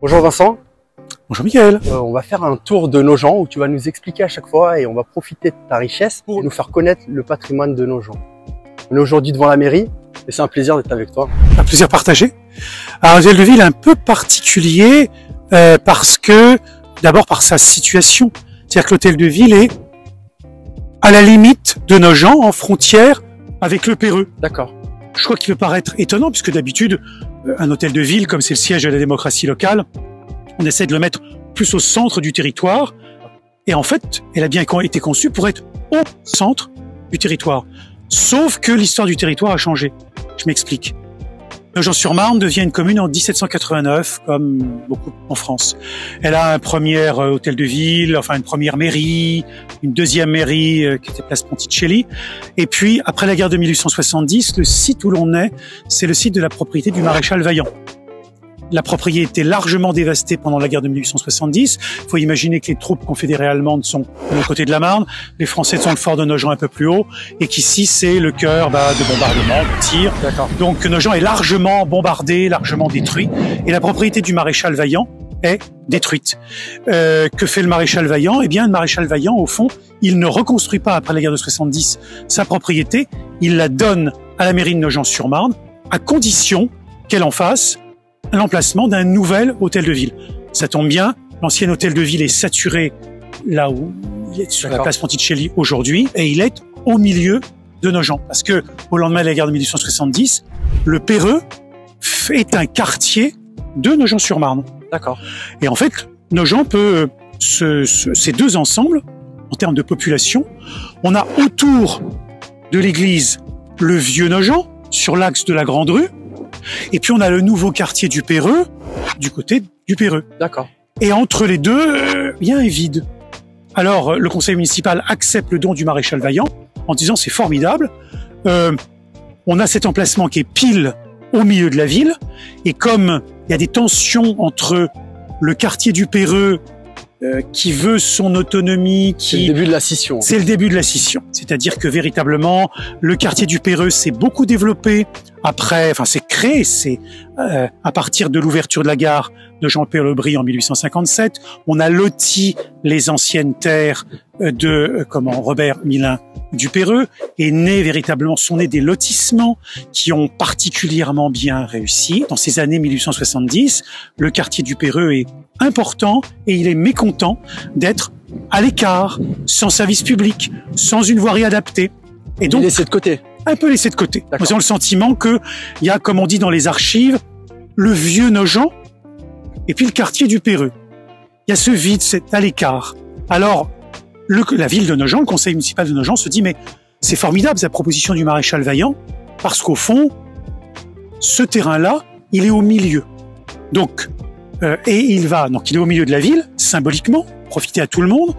Bonjour Vincent. Bonjour Michael. On va faire un tour de Nogent où tu vas nous expliquer à chaque fois et on va profiter de ta richesse pour nous faire connaître le patrimoine de Nogent. On est aujourd'hui devant la mairie et c'est un plaisir d'être avec toi. Un plaisir partagé. Alors, l'hôtel de ville est un peu particulier parce que, d'abord par sa situation. C'est-à-dire que l'hôtel de ville est à la limite de Nogent, en frontière avec le Perreux. D'accord. Choix qui peut paraître étonnant puisque d'habitude, un hôtel de ville, comme c'est le siège de la démocratie locale, on essaie de le mettre plus au centre du territoire. Et en fait, elle a bien été conçue pour être au centre du territoire. Sauf que l'histoire du territoire a changé. Je m'explique. Nogent-sur-Marne devient une commune en 1789, comme beaucoup en France. Elle a un premier hôtel de ville, enfin une première mairie, une deuxième mairie qui était place Ponticelli. Et puis, après la guerre de 1870, le site où l'on est, c'est le site de la propriété du maréchal Vaillant. La propriété était largement dévastée pendant la guerre de 1870. Il faut imaginer que les troupes confédérées allemandes sont de l'autre côté de la Marne, les Français sont le fort de Nogent un peu plus haut, et qu'ici c'est le cœur de bombardement, de tir. Donc Nogent est largement bombardé, largement détruit, et la propriété du maréchal Vaillant est détruite. Que fait le maréchal Vaillant? Eh bien, le maréchal Vaillant, au fond, il ne reconstruit pas après la guerre de 70 sa propriété, il la donne à la mairie de Nogent-sur-Marne, à condition qu'elle en fasse l'emplacement d'un nouvel hôtel de ville. Ça tombe bien, l'ancien hôtel de ville est saturé là où il est sur la place Ponticelli aujourd'hui, et il est au milieu de Nogent. Parce que au lendemain de la guerre de 1870, le Perreux est un quartier de Nogent-sur-Marne. D'accord. Et en fait, Nogent peut, ces deux ensembles, en termes de population, on a autour de l'église le vieux Nogent, sur l'axe de la Grande Rue, et puis on a le nouveau quartier du Perreux, du côté du Perreux. D'accord. Et entre les deux, rien est vide. Alors le conseil municipal accepte le don du maréchal Vaillant en disant c'est formidable. On a cet emplacement qui est pile au milieu de la ville, et comme il y a des tensions entre le quartier du Perreux qui veut son autonomie, C'est le début de la scission. C'est le début de la scission. C'est-à-dire que véritablement, le quartier du Perreux s'est beaucoup développé après, enfin, c'est créé, à partir de l'ouverture de la gare de Jean-Pierre-le-Brie en 1857. On a loti les anciennes terres de, Robert Milin du Perreux, et sont nés des lotissements qui ont particulièrement bien réussi. Dans ces années 1870, le quartier du Perreux est important et il est mécontent d'être à l'écart, sans service public, sans une voirie adaptée. Et donc, laissé de côté. Un peu laissé de côté. Nous avons le sentiment qu'il y a, comme on dit dans les archives, le vieux Nogent et puis le quartier du Perreux. Il y a ce vide, c'est à l'écart. Alors, la ville de Nogent, le conseil municipal de Nogent se dit mais c'est formidable cette proposition du maréchal Vaillant, parce qu'au fond, ce terrain-là, il est au milieu. Donc, il est au milieu de la ville, symboliquement, profiter à tout le monde.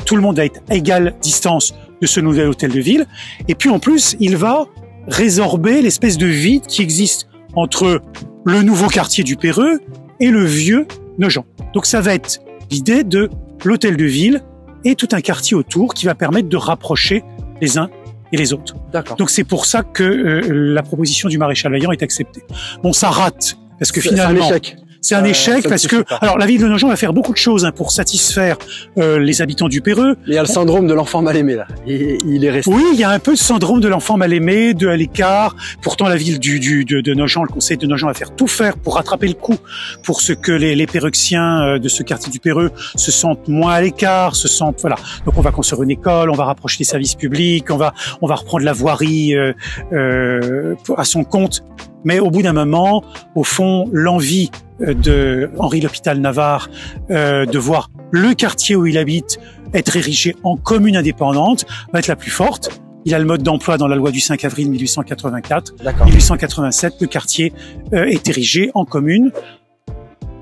Tout le monde va être à égale distance de ce nouvel hôtel de ville. Et puis en plus, il va résorber l'espèce de vide qui existe entre le nouveau quartier du Perreux et le vieux Nogent. Donc ça va être l'idée de l'hôtel de ville et tout un quartier autour qui va permettre de rapprocher les uns et les autres. D'accord. Donc c'est pour ça que la proposition du maréchal Vaillant est acceptée. Bon, ça rate, parce que finalement... C'est un échec. C'est un échec parce que, alors, la ville de Nogent va faire beaucoup de choses pour satisfaire les habitants du Perreux. Il y a le syndrome de l'enfant mal aimé là. Il est resté. Oui, il y a un peu le syndrome de l'enfant mal aimé, à l'écart. Pourtant, la ville de Nogent, le conseil de Nogent va faire tout faire pour rattraper le coup, pour ce que les Perreuxiens de ce quartier du Perreux se sentent moins à l'écart, voilà. Donc on va construire une école, on va rapprocher les services publics, on va reprendre la voirie à son compte. Mais au bout d'un moment, au fond, l'envie de Henri L'Hôpital-Navarre de voir le quartier où il habite être érigé en commune indépendante va être la plus forte. Il a le mode d'emploi dans la loi du 5 avril 1884. 1887, le quartier est érigé en commune.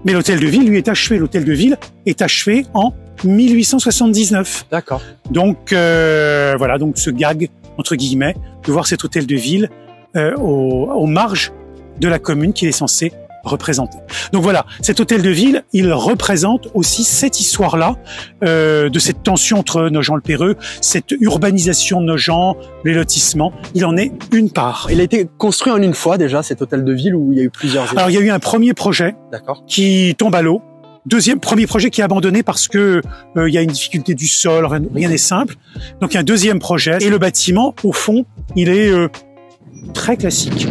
Mais l'hôtel de ville, lui, est achevé. L'hôtel de ville est achevé en 1879. D'accord. Donc, voilà, donc ce gag, entre guillemets, de voir cet hôtel de ville aux marges de la commune qui est censée représenter. Donc voilà, cet hôtel de ville, il représente aussi cette histoire-là, de cette tension entre Nogent-le-Péreux, cette urbanisation de Nogent, les lotissements. Il en est une part. Il a été construit en une fois déjà, cet hôtel de ville, où il y a eu plusieurs étapes. Alors il y a eu un premier projet qui tombe à l'eau. Premier projet qui est abandonné parce que il y a une difficulté du sol, rien n'est simple. Donc il y a un deuxième projet et le bâtiment, au fond, il est très classique.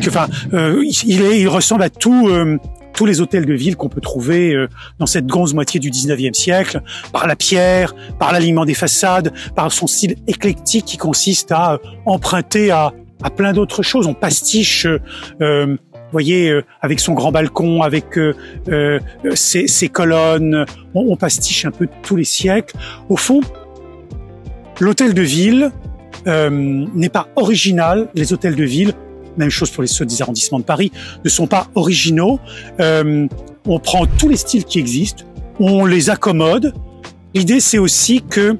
Enfin, il ressemble à tous les hôtels de ville qu'on peut trouver dans cette grande moitié du 19e siècle, par la pierre, par l'alignement des façades, par son style éclectique qui consiste à emprunter à plein d'autres choses. On pastiche, vous voyez, avec son grand balcon, avec ses colonnes, on pastiche un peu tous les siècles. Au fond, l'hôtel de ville n'est pas original. Les hôtels de ville, même chose pour ceux des arrondissements de Paris, ne sont pas originaux. On prend tous les styles qui existent, on les accommode. L'idée, c'est aussi que,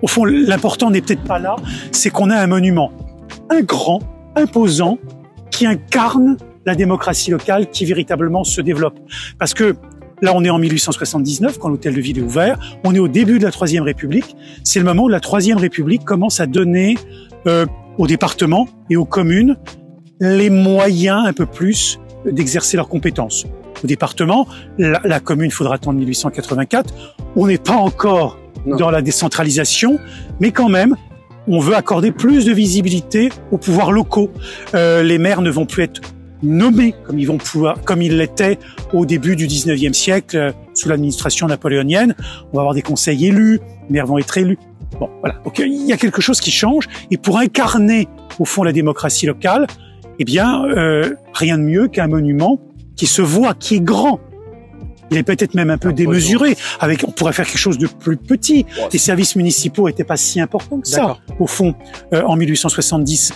au fond, l'important n'est peut-être pas là, c'est qu'on a un monument, un grand, imposant, qui incarne la démocratie locale qui véritablement se développe. Parce que là, on est en 1879, quand l'hôtel de ville est ouvert. On est au début de la Troisième République. C'est le moment où la Troisième République commence à donner aux départements et aux communes les moyens un peu plus d'exercer leurs compétences. Au département, la commune, il faudra attendre 1884. On n'est pas encore dans la décentralisation, mais quand même, on veut accorder plus de visibilité aux pouvoirs locaux. Les maires ne vont plus être nommés comme ils l'étaient au début du 19e siècle sous l'administration napoléonienne. On va avoir des conseils élus, les maires vont être élus. Bon, voilà. Donc il y a quelque chose qui change. Et pour incarner au fond la démocratie locale, eh bien, rien de mieux qu'un monument qui se voit, qui est grand. Il est peut-être même un peu démesuré. On pourrait faire quelque chose de plus petit. Les services municipaux n'étaient pas si importants que ça. Au fond, en 1870,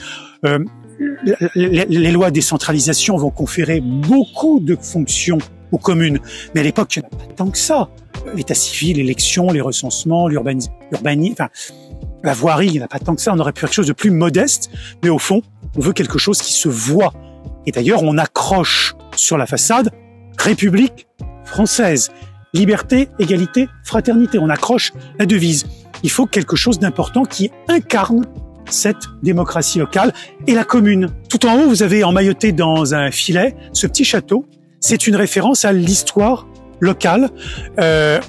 les lois de décentralisation vont conférer beaucoup de fonctions aux communes. Mais à l'époque, il n'y en a pas tant que ça. L'état civil, l'élection, les recensements, enfin, la voirie, il n'y en a pas tant que ça. On aurait pu faire quelque chose de plus modeste. Mais au fond, on veut quelque chose qui se voit. Et d'ailleurs, on accroche sur la façade République française. Liberté, égalité, fraternité. On accroche la devise. Il faut quelque chose d'important qui incarne cette démocratie locale et la commune. Tout en haut, vous avez emmailloté dans un filet ce petit château. C'est une référence à l'histoire locale,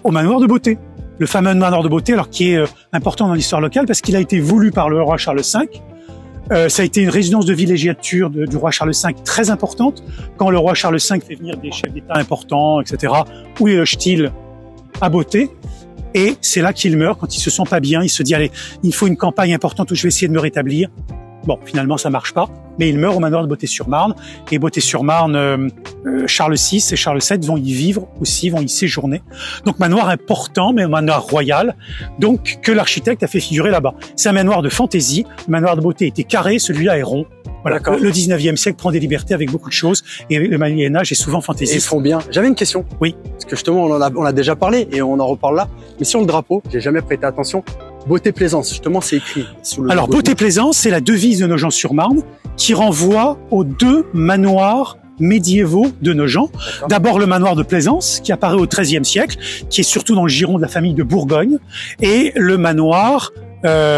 au manoir de Beauté. Le fameux manoir de Beauté, alors qui est important dans l'histoire locale parce qu'il a été voulu par le roi Charles V. Ça a été une résidence de villégiature du roi Charles V très importante. Quand le roi Charles V fait venir des chefs d'État importants, etc., où les loge-t-il? À Beauté. Et c'est là qu'il meurt, quand il se sent pas bien. Il se dit, allez, il faut une campagne importante où je vais essayer de me rétablir. Bon, finalement, ça marche pas. Mais il meurt au manoir de Beauté-sur-Marne. Et Beauté-sur-Marne, Charles VI et Charles VII vont y vivre aussi, vont y séjourner. Donc, manoir important, mais un manoir royal. Donc, que l'architecte a fait figurer là-bas. C'est un manoir de fantaisie. Le manoir de Beauté était carré, celui-là est rond. Voilà. Le 19e siècle prend des libertés avec beaucoup de choses. Et le Moyen-Âge est souvent fantaisiste. Et ils font bien. J'avais une question. Oui. Parce que justement, on a déjà parlé et on en reparle là. Mais sur le drapeau, j'ai jamais prêté attention. Beauté-Plaisance, justement, c'est écrit sous le. Alors, Beauté-Plaisance, c'est la devise de Nogent-sur-Marne qui renvoie aux deux manoirs médiévaux de Nogent. D'abord, le manoir de Plaisance, qui apparaît au XIIIe siècle, qui est surtout dans le giron de la famille de Bourgogne, et le manoir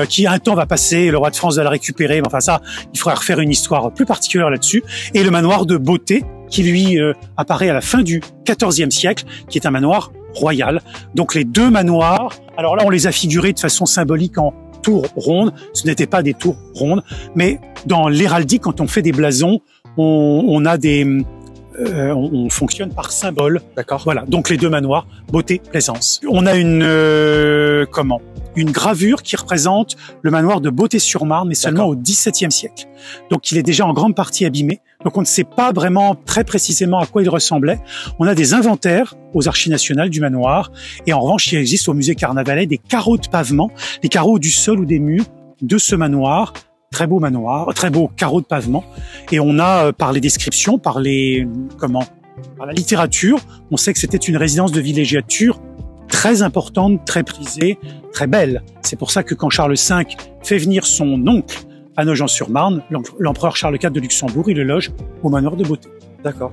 qui un temps va passer, le roi de France va le récupérer, mais enfin ça, il faudra refaire une histoire plus particulière là-dessus, et le manoir de Beauté, qui lui apparaît à la fin du XIVe siècle, qui est un manoir royal. Donc les deux manoirs, alors là on les a figurés de façon symbolique en tours rondes, ce n'étaient pas des tours rondes, mais dans l'héraldique, quand on fait des blasons, on a des... on fonctionne par symbole. D'accord. Voilà. Donc les deux manoirs, Beauté, Plaisance. On a une gravure qui représente le manoir de Beauté-sur-Marne, mais seulement au XVIIe siècle. Donc il est déjà en grande partie abîmé. Donc on ne sait pas vraiment très précisément à quoi il ressemblait. On a des inventaires aux Archives nationales du manoir, et en revanche, il existe au musée Carnavalet des carreaux de pavement, les carreaux du sol ou des murs de ce manoir. Très beau manoir, très beau carreau de pavement. Et on a, par les descriptions, par la littérature, on sait que c'était une résidence de villégiature très importante, très prisée, très belle. C'est pour ça que quand Charles V fait venir son oncle à Nogent-sur-Marne, l'empereur Charles IV de Luxembourg, il le loge au manoir de Beauté. D'accord.